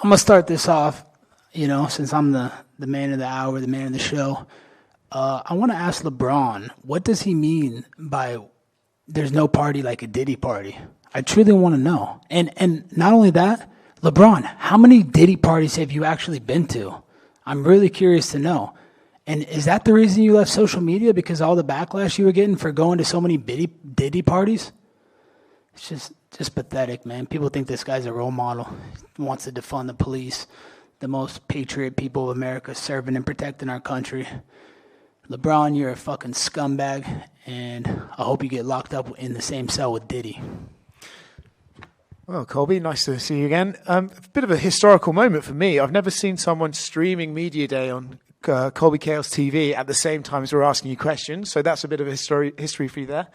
I'm gonna start this off. Since I'm the man of the hour, the man of the show. I want to ask LeBron, what does he mean by there's no party like a Diddy party? I truly want to know. And not only that, LeBron, how many Diddy parties have you actually been to? I'm really curious to know. And is that the reason you left social media? Because all the backlash you were getting for going to so many Diddy parties? It's just pathetic, man. People think this guy's a role model. He wants to defund the police, the most patriot people of America serving and protecting our country. LeBron, you're a fucking scumbag, and I hope you get locked up in the same cell with Diddy. Well, Colby, nice to see you again. A bit of a historical moment for me. I've never seen someone streaming Media Day on Colby Chaos TV at the same time as we're asking you questions, so that's a bit of a history for you there.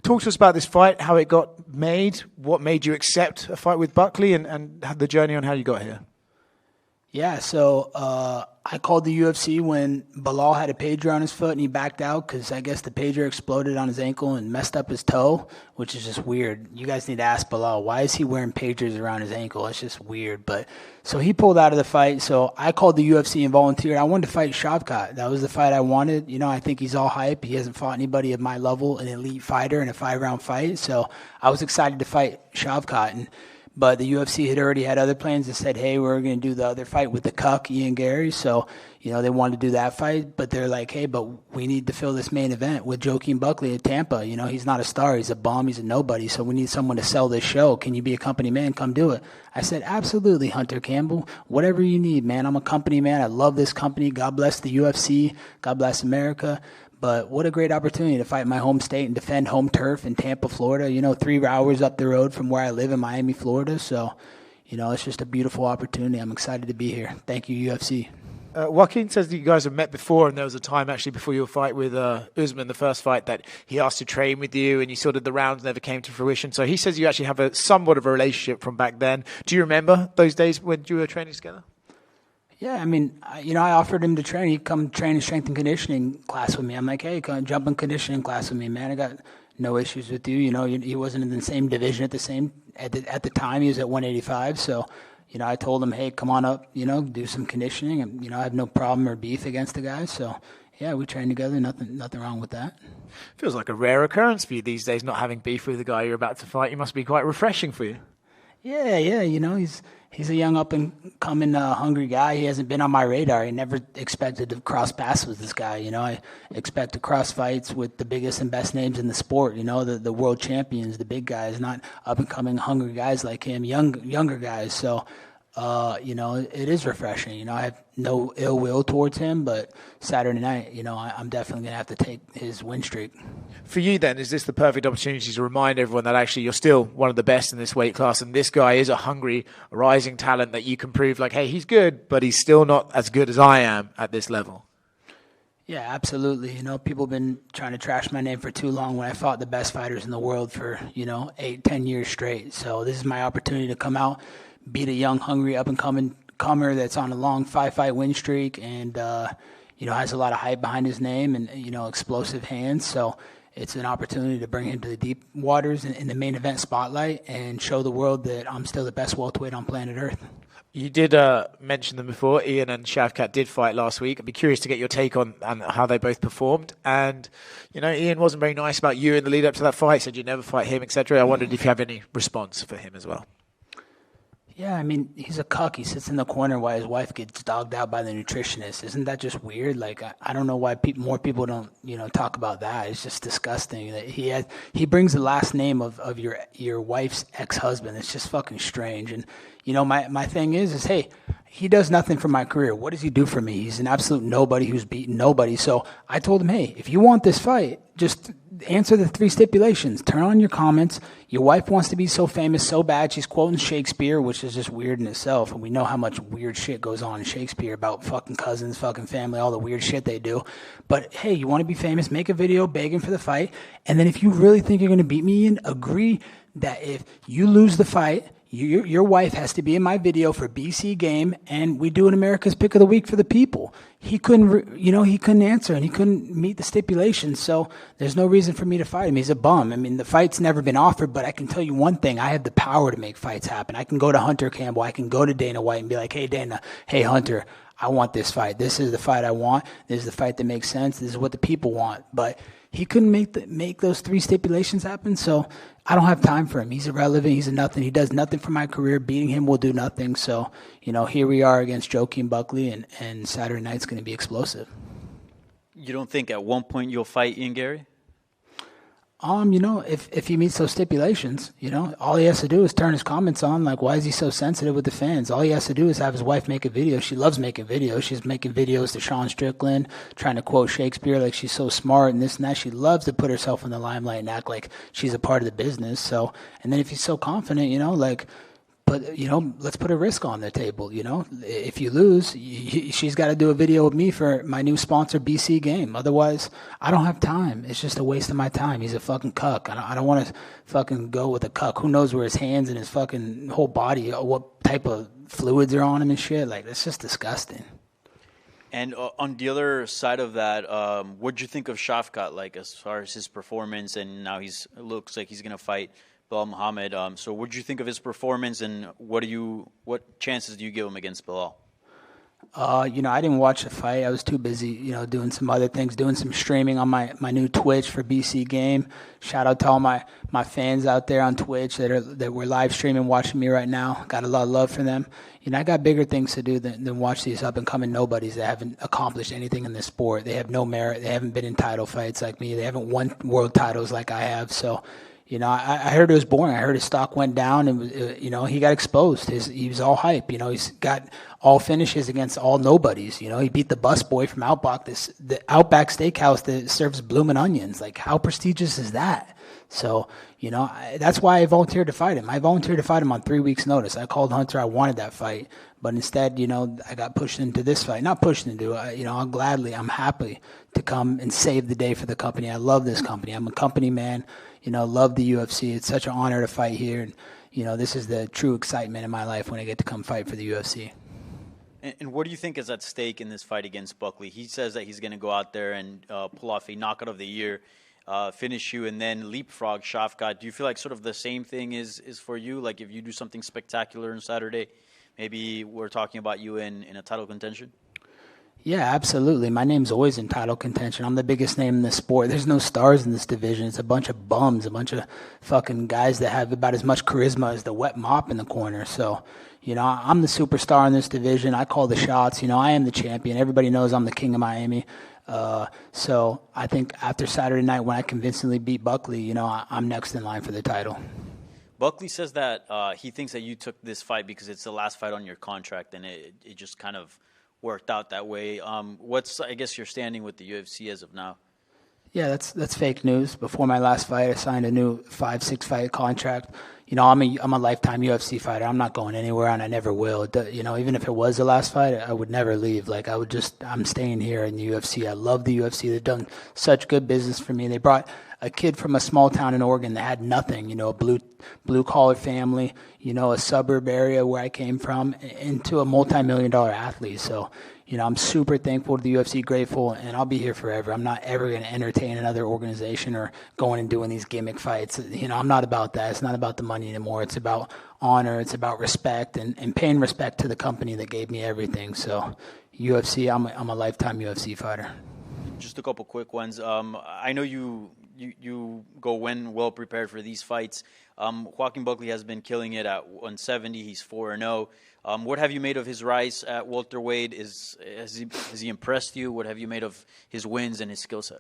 Talk to us about this fight, how it got made, what made you accept a fight with Buckley, and the journey on how you got here. Yeah, so I called the UFC when Belal had a pager on his foot and he backed out because I guess the pager exploded on his ankle and messed up his toe, which is just weird. You guys need to ask Belal, why is he wearing pagers around his ankle? It's just weird. But so he pulled out of the fight. So I called the UFC and volunteered. I wanted to fight Shavkat. That was the fight I wanted. I think he's all hype. He hasn't fought anybody at my level, an elite fighter in a 5-round fight. So I was excited to fight Shavkat. But the UFC had already had other plans that said, hey, we're going to do the other fight with the cuck, Ian Gary. So, they wanted to do that fight. But they're like, hey, but we need to fill this main event with Joaquin Buckley at Tampa. He's not a star. He's a bum. He's a nobody. So we need someone to sell this show. Can you be a company man? Come do it. I said, absolutely, Hunter Campbell. Whatever you need, man. I'm a company man. I love this company. God bless the UFC. God bless America. But what a great opportunity to fight my home state and defend home turf in Tampa, Florida, 3 hours up the road from where I live in Miami, Florida. So, it's just a beautiful opportunity. I'm excited to be here. Thank you, UFC. Joaquin says that you guys have met before, and there was a time actually before your fight with Usman, the first fight, that he asked to train with you, and you sort of the rounds never came to fruition. So he says you actually have somewhat of a relationship from back then. Do you remember those days when you were training together? Yeah, I offered him to train. He'd come train in strength and conditioning class with me. I'm like, hey, come jump in conditioning class with me, man. I got no issues with you. He wasn't in the same division at the time. He was at 185. So, I told him, hey, come on up, do some conditioning. And, I have no problem or beef against the guy. So, yeah, we train together. Nothing wrong with that. Feels like a rare occurrence for you these days, not having beef with the guy you're about to fight. You must be quite refreshing for you. Yeah, he's a young up-and-coming hungry guy. He hasn't been on my radar. I never expected to cross paths with this guy. I expect to cross fights with the biggest and best names in the sport, the world champions, the big guys, not up-and-coming hungry guys like him, younger guys. So, it is refreshing. I have no ill will towards him, but Saturday night, I'm definitely going to have to take his win streak. For you then, is this the perfect opportunity to remind everyone that actually you're still one of the best in this weight class, and this guy is a hungry, rising talent that you can prove like, hey, he's good, but he's still not as good as I am at this level? Yeah, absolutely. People have been trying to trash my name for too long when I fought the best fighters in the world for, 8-10 years straight. So this is my opportunity to come out, beat a young, hungry, up-and-coming comer that's on a long 5-fight win streak and, has a lot of hype behind his name and, explosive hands. So it's an opportunity to bring him to the deep waters in the main event spotlight and show the world that I'm still the best welterweight on planet Earth. You did mention them before. Ian and Shavkat did fight last week. I'd be curious to get your take on how they both performed. And, Ian wasn't very nice about you in the lead up to that fight, said you'd never fight him, etc. I wondered if you have any response for him as well. Yeah, he's a cuck. He sits in the corner while his wife gets dogged out by the nutritionist. Isn't that just weird? Like, I don't know why more people don't, talk about that. It's just disgusting that he brings the last name of your wife's ex-husband. It's just fucking strange. And, my thing is, hey, he does nothing for my career. What does he do for me? He's an absolute nobody who's beaten nobody. So I told him, hey, if you want this fight, just answer the 3 stipulations. Turn on your comments. Your wife wants to be so famous so bad. She's quoting Shakespeare, which is just weird in itself. And we know how much weird shit goes on in Shakespeare about fucking cousins, fucking family, all the weird shit they do. But, hey, you want to be famous, make a video begging for the fight. And then if you really think you're going to beat me, Ian, agree that if you lose the fight, Your wife has to be in my video for BC game, and we do an America's Pick of the Week for the people. He couldn't, he couldn't answer, and he couldn't meet the stipulations, so there's no reason for me to fight him. He's a bum. I mean, the fight's never been offered, but I can tell you one thing. I have the power to make fights happen. I can go to Hunter Campbell. I can go to Dana White and be like, hey, Dana, hey, Hunter, I want this fight. This is the fight I want. This is the fight that makes sense. This is what the people want. But he couldn't make those 3 stipulations happen, so I don't have time for him. He's irrelevant. He's a nothing. He does nothing for my career. Beating him will do nothing. So, here we are against Joaquin Buckley, and Saturday night's going to be explosive. You don't think at one point you'll fight Ian Garry? If he meets those stipulations, all he has to do is turn his comments on. Like, why is he so sensitive with the fans? All he has to do is have his wife make a video. She loves making videos. She's making videos to Sean Strickland, trying to quote Shakespeare like she's so smart and this and that. She loves to put herself in the limelight and act like she's a part of the business. So, and then if he's so confident, let's put a risk on the table. If you lose, she's got to do a video with me for my new sponsor, BC Game. Otherwise, I don't have time. It's just a waste of my time. He's a fucking cuck. I don't want to fucking go with a cuck. Who knows where his hands and his fucking whole body, what type of fluids are on him and shit. Like, that's just disgusting. And on the other side of that, what'd you think of Shavkat, like, as far as his performance? And now it looks like he's going to fight Belal Muhammed. So what did you think of his performance, and what chances do you give him against Belal? I didn't watch the fight. I was too busy, doing some other things, doing some streaming on my new Twitch for BC Game. Shout out to all my fans out there on Twitch that were live streaming, watching me right now. Got a lot of love for them. I got bigger things to do than watch these up-and-coming nobodies that haven't accomplished anything in this sport. They have no merit. They haven't been in title fights like me. They haven't won world titles like I have. So, I heard it was boring. I heard his stock went down, and he got exposed. He was all hype. He's got all finishes against all nobodies. He beat the busboy from Outback, the Outback Steakhouse that serves bloomin' onions. Like, how prestigious is that? So, that's why I volunteered to fight him. I volunteered to fight him on 3 weeks' notice. I called Hunter. I wanted that fight, but instead, I got pushed into this fight. Not pushed into it. I'm happy to come and save the day for the company. I love this company. I'm a company man. Love the UFC. It's such an honor to fight here. And, this is the true excitement in my life when I get to come fight for the UFC. And what do you think is at stake in this fight against Buckley? He says that he's going to go out there and pull off a knockout of the year, finish you, and then leapfrog Shavkat. Do you feel like sort of the same thing is for you? Like, if you do something spectacular on Saturday, maybe we're talking about you in a title contention? Yeah, absolutely. My name's always in title contention. I'm the biggest name in the sport. There's no stars in this division. It's a bunch of bums, a bunch of fucking guys that have about as much charisma as the wet mop in the corner. So, I'm the superstar in this division. I call the shots. I am the champion. Everybody knows I'm the king of Miami. So I think after Saturday night when I convincingly beat Buckley, I'm next in line for the title. Buckley says that he thinks that you took this fight because it's the last fight on your contract, and it just kind of worked out that way. What's, I guess, your standing with the UFC as of now? Yeah, that's fake news. Before my last fight, I signed a new 5-6 fight contract. I'm a lifetime UFC fighter. I'm not going anywhere, and I never will. Even if it was the last fight, I would never leave. Like, I'm staying here in the UFC. I love the UFC. They've done such good business for me. They brought a kid from a small town in Oregon that had nothing, a blue collar family, a suburb area where I came from, into a multi-million-dollar athlete. So, I'm super thankful to the UFC, grateful, and I'll be here forever. I'm not ever going to entertain another organization or going and doing these gimmick fights. I'm not about that. It's not about the money anymore. It's about honor. It's about respect and paying respect to the company that gave me everything. So, UFC, I'm a lifetime UFC fighter. Just a couple quick ones. I know you go well prepared for these fights. Joaquin Buckley has been killing it at 170. He's 4-0. What have you made of his rise at welterweight? Has he impressed you? What have you made of his wins and his skill set?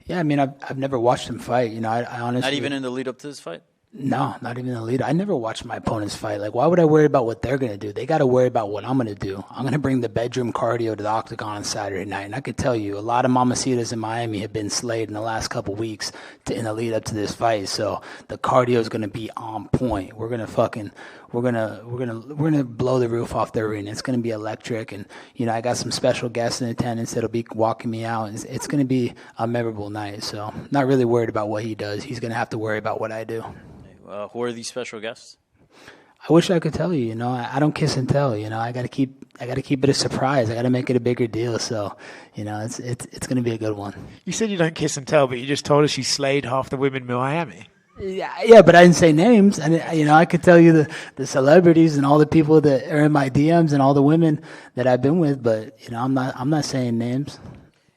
Yeah, I mean, I've never watched him fight. I honestly, not even in the lead up to this fight. No, not even the lead. I never watched my opponents fight. Like, why would I worry about what they're going to do? They got to worry about what I'm going to do. I'm going to bring the bedroom cardio to the octagon on Saturday night. And I could tell you, a lot of mamacitas in Miami have been slayed in the last couple weeks in the lead up to this fight. So the cardio is going to be on point. We're going to blow the roof off the arena. It's going to be electric. And, I got some special guests in attendance that'll be walking me out. And it's going to be a memorable night. So I'm not really worried about what he does. He's going to have to worry about what I do. Who are these special guests? I wish I could tell you. I don't kiss and tell. I got to keep it a surprise. I got to make it a bigger deal. So, it's going to be a good one. You said you don't kiss and tell, but you just told us she slayed half the women in Miami. Yeah, but I didn't say names. And I could tell you the celebrities and all the people that are in my DMs and all the women that I've been with. But I'm not saying names.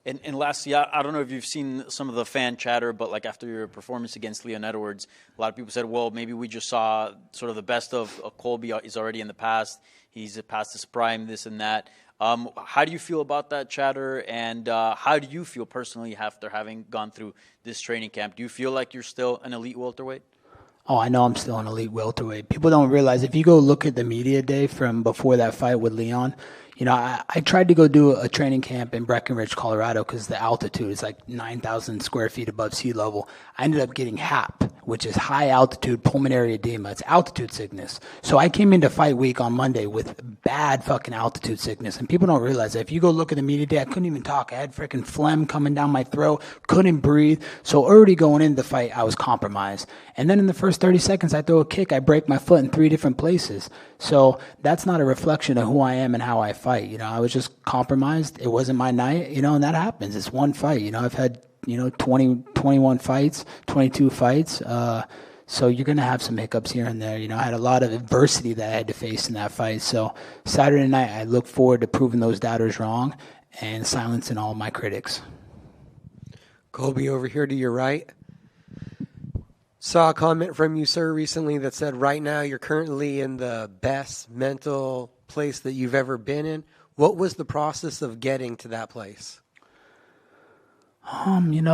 And lastly, I don't know if you've seen some of the fan chatter, but like after your performance against Leon Edwards, a lot of people said, well, maybe we just saw sort of the best of Colby. He's already in the past. He's past his prime, this and that. How do you feel about that chatter? And how do you feel personally after having gone through this training camp? Do you feel like you're still an elite welterweight? Oh, I know I'm still an elite welterweight. People don't realize, if you go look at the media day from before that fight with Leon, I tried to go do a training camp in Breckenridge, Colorado, because the altitude is like 9,000 square feet above sea level. I ended up getting HAP, which is high altitude pulmonary edema. It's altitude sickness. So I came into fight week on Monday with bad fucking altitude sickness. And people don't realize that. If you go look at the media day, I couldn't even talk. I had freaking phlegm coming down my throat, couldn't breathe. So already going into the fight, I was compromised. And then in the first 30 seconds, I throw a kick. I break my foot in 3 different places. So that's not a reflection of who I am and how I fight. I was just compromised. It wasn't my night, and that happens. It's one fight. I've had, 21 fights, 22 fights. So you're going to have some hiccups here and there. I had a lot of adversity that I had to face in that fight. So Saturday night, I look forward to proving those doubters wrong and silencing all my critics. Colby, over here to your right. Saw a comment from you, sir, recently that said right now you're currently in the best mental place that you've ever been in. What was the process of getting to that place?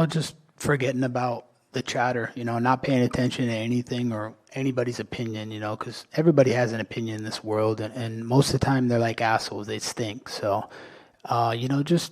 Just forgetting about the chatter, not paying attention to anything or anybody's opinion, because everybody has an opinion in this world, and most of the time they're like assholes. They stink. So, just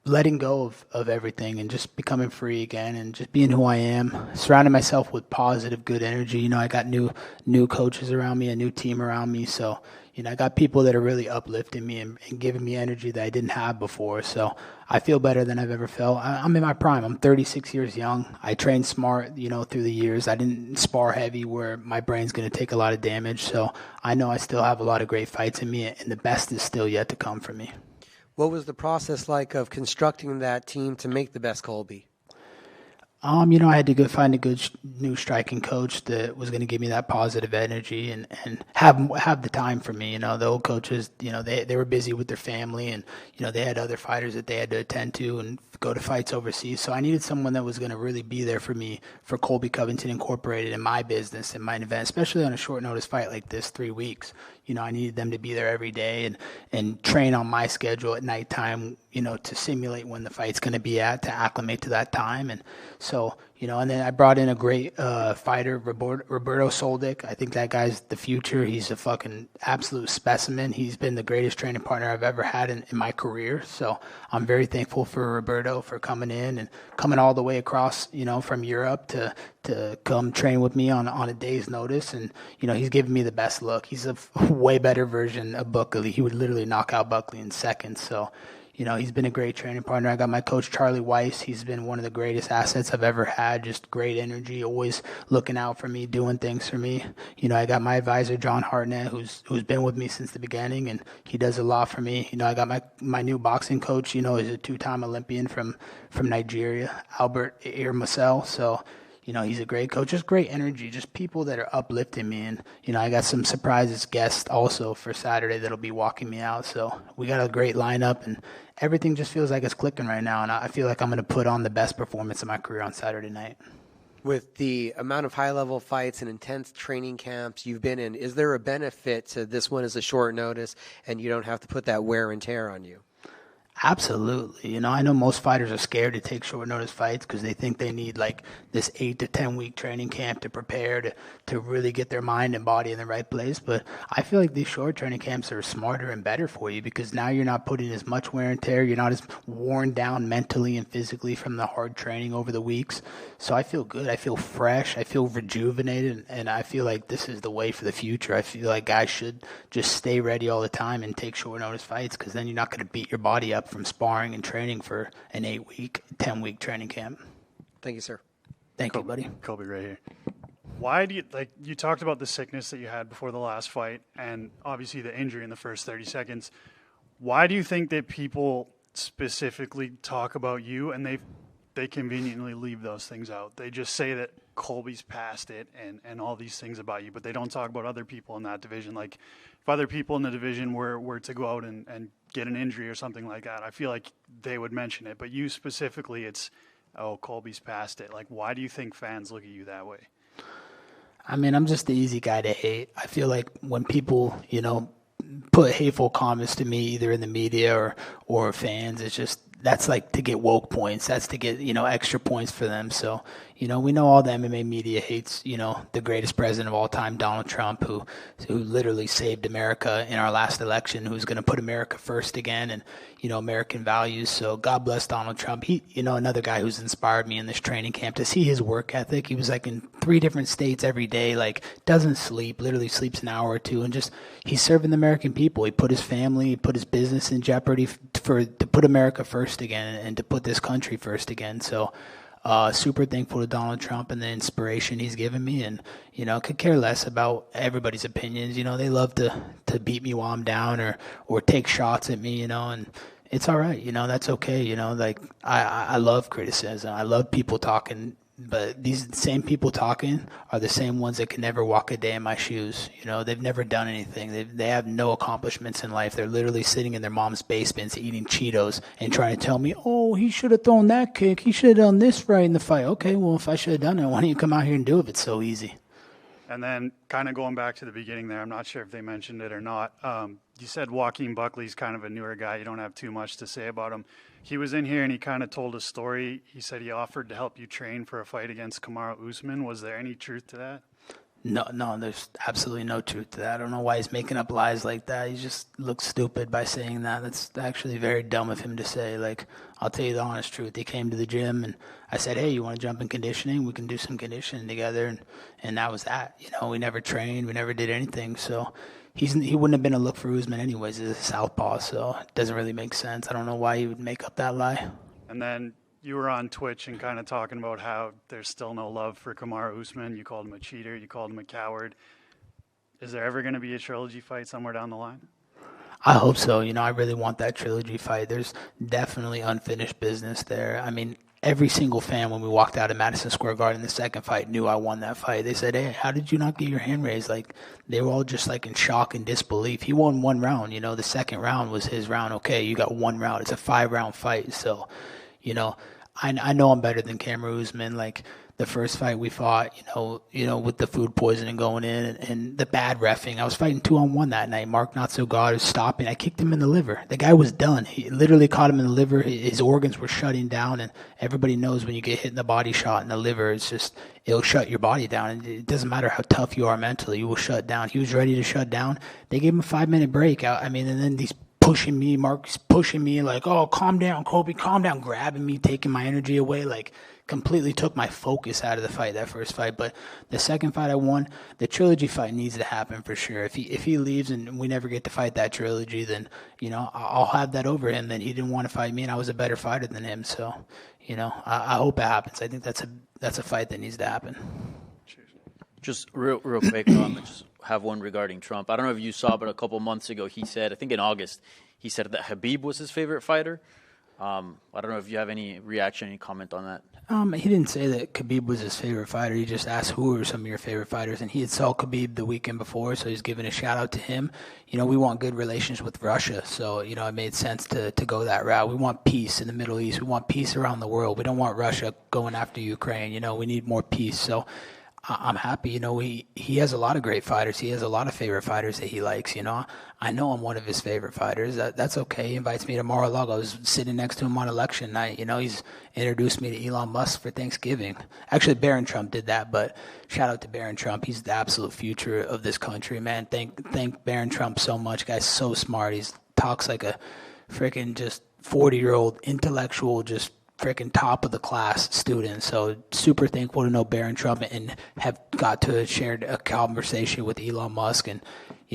letting go of everything and just becoming free again and just being who I am, surrounding myself with positive, good energy. I got new coaches around me, a new team around me. So, I got people that are really uplifting me and giving me energy that I didn't have before. So I feel better than I've ever felt. I'm in my prime. I'm 36 years young. I trained smart, through the years. I didn't spar heavy where my brain's going to take a lot of damage. So I know I still have a lot of great fights in me, and the best is still yet to come for me. What was the process like of constructing that team to make the best Colby? I had to go find a good new striking coach that was going to give me that positive energy and have the time for me. The old coaches, they were busy with their family, and they had other fighters that they had to attend to and go to fights overseas. So I needed someone that was going to really be there for me, for Colby Covington Incorporated, in my business, in my event, especially on a short notice fight like this, 3 weeks. I needed them to be there every day and train on my schedule at nighttime, to simulate when the fight's going to be at, to acclimate to that time. And so, and then I brought in a great fighter, Roberto Soldic. I think that guy's the future. He's a fucking absolute specimen. He's been the greatest training partner I've ever had in my career. So I'm very thankful for Roberto for coming in and coming all the way across, from Europe to come train with me on a day's notice. And, he's giving me the best look. He's a way better version of Buckley. He would literally knock out Buckley in seconds. So, he's been a great training partner. I got my coach, Charlie Weiss. He's been one of the greatest assets I've ever had. Just great energy, always looking out for me, doing things for me. I got my advisor, John Hartnett, who's been with me since the beginning, and he does a lot for me. I got my new boxing coach, is a 2-time Olympian from Nigeria, Albert Irmasel. So, he's a great coach, just great energy, just people that are uplifting me. And, I got some surprises guests also for Saturday that'll be walking me out. So we got a great lineup, and everything just feels like it's clicking right now. And I feel like I'm going to put on the best performance of my career on Saturday night. With the amount of high-level fights and intense training camps you've been in, is there a benefit to this one as a short notice and you don't have to put that wear and tear on you? Absolutely. I know most fighters are scared to take short notice fights because they think they need like this 8 to 10 week training camp to prepare to really get their mind and body in the right place. But I feel like these short training camps are smarter and better for you because now you're not putting as much wear and tear. You're not as worn down mentally and physically from the hard training over the weeks. So I feel good. I feel fresh. I feel rejuvenated. And I feel like this is the way for the future. I feel like guys should just stay ready all the time and take short notice fights because then you're not going to beat your body up from sparring and training for an 8-week, 10-week training camp. Thank you, sir. Thank you, buddy. Colby right here. Why do you, like, you talked about the sickness that you had before the last fight and obviously the injury in the first 30 seconds. Why do you think that people specifically talk about you and they conveniently leave those things out? They just say that Colby's past it and all these things about you, but they don't talk about other people in that division. Like, if other people in the division were to go out and get an injury or something like that, I feel like they would mention it. But you specifically, it's, oh, Colby's past it. Like, why do you think fans look at you that way? I mean, I'm just the easy guy to hate. I feel like when people, put hateful comments to me, either in the media or fans, it's just, that's like to get woke points. That's to get, extra points for them. So, we know all the MMA media hates, the greatest president of all time, Donald Trump, who literally saved America in our last election, who's going to put America first again and, American values. So God bless Donald Trump. He, another guy who's inspired me in this training camp to see his work ethic. He was like in 3 different states every day, like doesn't sleep, literally sleeps an hour or two, and just he's serving the American people. He put his family, he put his business in jeopardy to put America first again and to put this country first again. So super thankful to Donald Trump and the inspiration he's given me, and could care less about everybody's opinions. They love to beat me while I'm down or take shots at me, and it's all right. That's okay. Like I love criticism. I love people talking. But these same people talking are the same ones that can never walk a day in my shoes. They've never done anything. They have no accomplishments in life. They're literally sitting in their mom's basements eating Cheetos and trying to tell me, oh, he should have thrown that kick. He should have done this right in the fight. Okay, well, if I should have done it, why don't you come out here and do it if it's so easy? And then kind of going back to the beginning there, I'm not sure if they mentioned it or not. You said Joaquin Buckley's kind of a newer guy. You don't have too much to say about him. He was in here and he kind of told a story. He said he offered to help you train for a fight against Kamaru Usman. Was there any truth to that? No, there's absolutely no truth to that. I don't know why he's making up lies like that. He just looks stupid by saying that. That's actually very dumb of him to say. Like, I'll tell you the honest truth. He came to the gym and I said, hey, you want to jump in conditioning? We can do some conditioning together. And that was that. We never trained. We never did anything. So he wouldn't have been a look for Usman anyways as a southpaw. So it doesn't really make sense. I don't know why he would make up that lie. And then you were on Twitch and kind of talking about how there's still no love for Kamaru Usman. You called him a cheater. You called him a coward. Is there ever going to be a trilogy fight somewhere down the line? I hope so. I really want that trilogy fight. There's definitely unfinished business there. I mean, every single fan when we walked out of Madison Square Garden the second fight knew I won that fight. They said, hey, how did you not get your hand raised? Like, they were all just like in shock and disbelief. He won 1 round. The second round was his round. Okay, you got 1 round. It's a 5-round fight. So, I know I'm better than Kamaru Usman. Like, the first fight we fought, with the food poisoning going in and the bad reffing. I was fighting 2-on-1 that night. Mark Not So God was stopping. I kicked him in the liver. The guy was done. He literally caught him in the liver. His organs were shutting down, and everybody knows when you get hit in the body shot in the liver, it'll shut your body down. And it doesn't matter how tough you are mentally, you will shut down. He was ready to shut down. They gave him a 5-minute break. And then these pushing me, Mark's pushing me like, oh, calm down, Colby, calm down, grabbing me, taking my energy away, like completely took my focus out of the fight, that first fight. But the second fight I won, the trilogy fight needs to happen for sure. If he leaves and we never get to fight that trilogy, then, I'll have that over him. Then he didn't want to fight me and I was a better fighter than him. So, I hope it happens. I think that's a fight that needs to happen. Just real quick, just have one regarding Trump. I don't know if you saw, but a couple months ago he said, I think in August, he said that Khabib was his favorite fighter. I don't know if you have any reaction, any comment on that. He didn't say that Khabib was his favorite fighter. He just asked who are some of your favorite fighters, and he had saw Khabib the weekend before, so he's giving a shout out to him. We want good relations with Russia, so it made sense to go that route. We want peace in the Middle East. We want peace around the world. We don't want Russia going after Ukraine. We need more peace. So I'm happy. He has a lot of great fighters. He has a lot of favorite fighters that he likes. I know I'm one of his favorite fighters. That's okay. He invites me to Mar-a-Lago. I was sitting next to him on election night. He's introduced me to Elon Musk for Thanksgiving. Actually, Barron Trump did that, but shout out to Barron Trump. He's the absolute future of this country, man. Thank Barron Trump so much. Guy's so smart. He talks like a freaking just 40-year-old intellectual, just freaking top of the class student. So super thankful to know Barron Trump and have got to share a conversation with Elon Musk. And,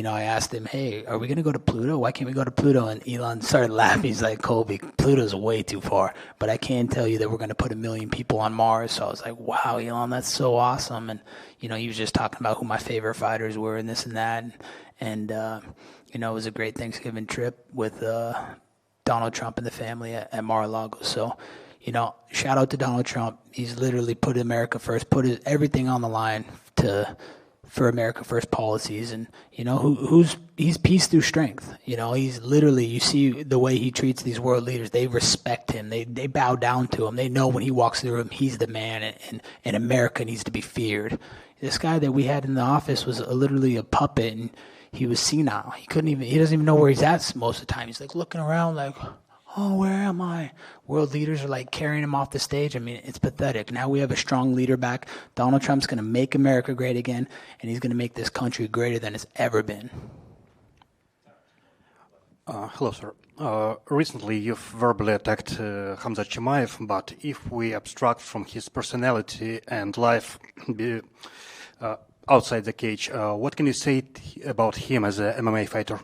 I asked him, hey, are we going to go to Pluto? Why can't we go to Pluto? And Elon started laughing. He's like, Colby, Pluto's way too far. But I can tell you that we're going to put 1 million people on Mars. So I was like, wow, Elon, that's so awesome. And, he was just talking about who my favorite fighters were and this and that. And it was a great Thanksgiving trip with Donald Trump and the family at Mar-a-Lago. So, shout out to Donald Trump. He's literally put America first, put everything on the line for America First policies. And, he's peace through strength. He's literally, you see the way he treats these world leaders. They respect him. They bow down to him. They know when he walks through the room, he's the man, and America needs to be feared. This guy that we had in the office was literally a puppet, and he was senile. He doesn't even know where he's at most of the time. He's like looking around like, oh, where am I? World leaders are like carrying him off the stage. I mean, it's pathetic. Now we have a strong leader back. Donald Trump's going to make America great again, and he's going to make this country greater than it's ever been. Hello, sir. Recently, you've verbally attacked Khamzat Chimaev, but if we abstract from his personality and life outside the cage, what can you say about him as a MMA fighter?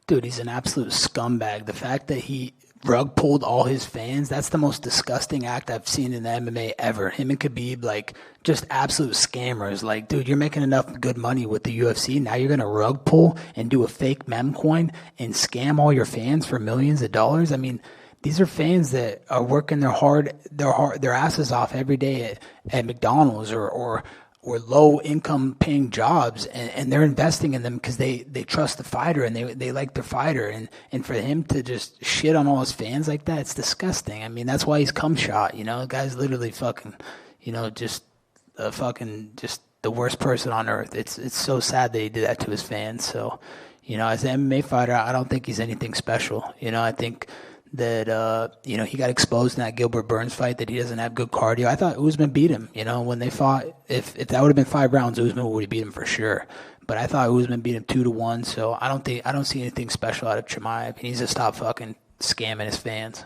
Dude, he's an absolute scumbag. The fact that he rug pulled all his fans, that's the most disgusting act I've seen in the MMA ever. Him and Khabib, like, just absolute scammers. Like, dude, you're making enough good money with the UFC. Now you're going to rug pull and do a fake mem coin and scam all your fans for millions of dollars? I mean, these are fans that are working their asses off every day at McDonald's or low income paying jobs, and they're investing in them because they trust the fighter and they like their fighter, and for him to just shit on all his fans like that, it's disgusting. I mean, that's why he's cum shot, the guy's literally fucking, just the worst person on earth. It's so sad that he did that to his fans. So, as an MMA fighter, I don't think he's anything special. I think that, he got exposed in that Gilbert Burns fight, that he doesn't have good cardio. I thought Usman beat him, when they fought. If that would have been 5 rounds, Usman would have beat him for sure. But I thought Usman beat him 2-1, so I don't see anything special out of Chimaev. He needs to stop fucking scamming his fans.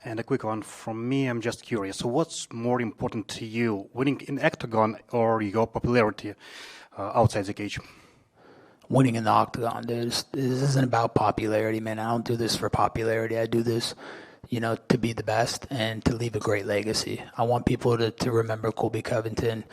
And a quick one from me, I'm just curious. What's more important to you, winning in Octagon or your popularity outside the cage? Winning in the octagon, dude. This isn't about popularity, man. I don't do this for popularity. I do this, to be the best and to leave a great legacy. I want people to remember Colby Covington,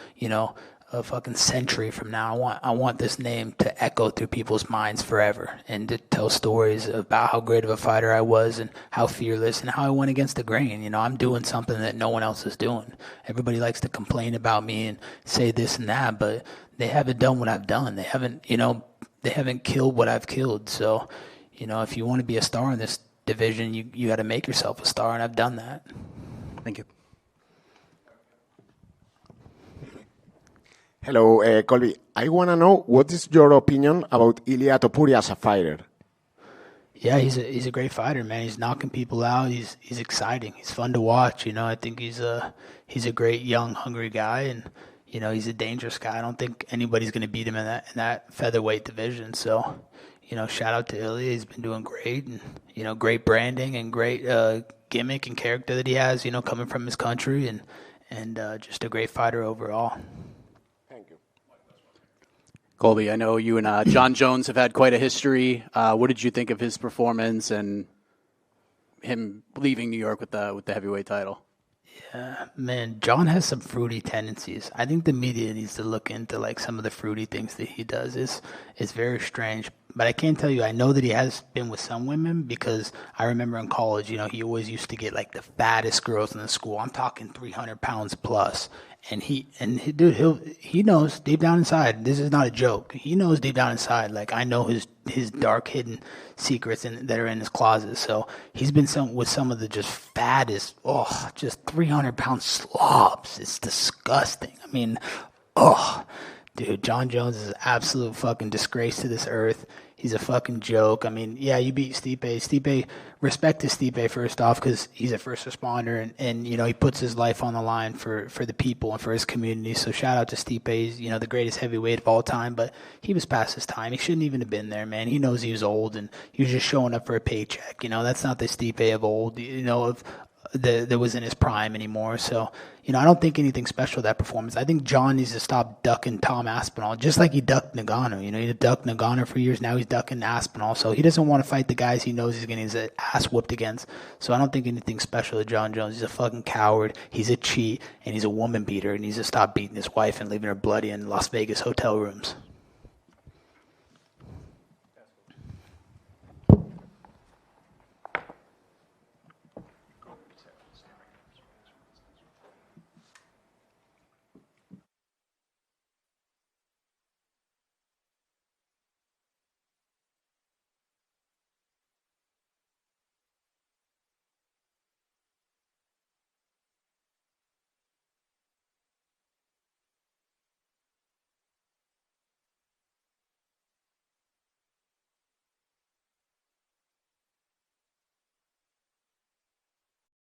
a fucking century from now. I want this name to echo through people's minds forever, and to tell stories about how great of a fighter I was and how fearless and how I went against the grain. I'm doing something that no one else is doing. Everybody likes to complain about me and say this and that, but they haven't done what I've done. They haven't killed what I've killed. So, if you want to be a star in this division, you got to make yourself a star, and I've done that. Thank you. Hello, Colby. I want to know, what is your opinion about Ilia Topuria as a fighter? Yeah, he's a great fighter, man. He's knocking people out. He's exciting. He's fun to watch. I think he's a great young, hungry guy, and he's a dangerous guy. I don't think anybody's going to beat him in that featherweight division. So, shout out to Ilya. He's been doing great, and great branding and great gimmick and character that he has. Coming from his country, and just a great fighter overall. Thank you. Colby, I know you and Jon Jones have had quite a history. What did you think of his performance and him leaving New York with the heavyweight title? Yeah, man, Jon has some fruity tendencies. I think the media needs to look into some of the fruity things that he does. It's very strange. But I can tell you, I know that he has been with some women, because I remember in college, he always used to get the fattest girls in the school. I'm talking 300 pounds plus. And he knows deep down inside, this is not a joke. He knows deep down inside, I know his dark hidden secrets that are in his closet. So he's been with some of the just fattest, just 300 pound slobs. It's disgusting. I mean, dude, Jon Jones is an absolute fucking disgrace to this earth. He's a fucking joke. I mean, yeah, you beat Stipe. Stipe, respect to Stipe first off, because he's a first responder, and he puts his life on the line for the people and for his community. So shout out to Stipe. He's, the greatest heavyweight of all time, but he was past his time. He shouldn't even have been there, man. He knows he was old, and he was just showing up for a paycheck. That's not the Stipe of old, that was in his prime anymore. So, I don't think anything special that performance. I think John needs to stop ducking Tom Aspinall, just like he ducked Nagano. He ducked Nagano for years. Now he's ducking Aspinall. So he doesn't want to fight the guys he knows he's getting his ass whooped against. So I don't think anything special to Jon Jones. He's a fucking coward. He's a cheat, and he's a woman beater. He needs to stop beating his wife and leaving her bloody in Las Vegas hotel rooms.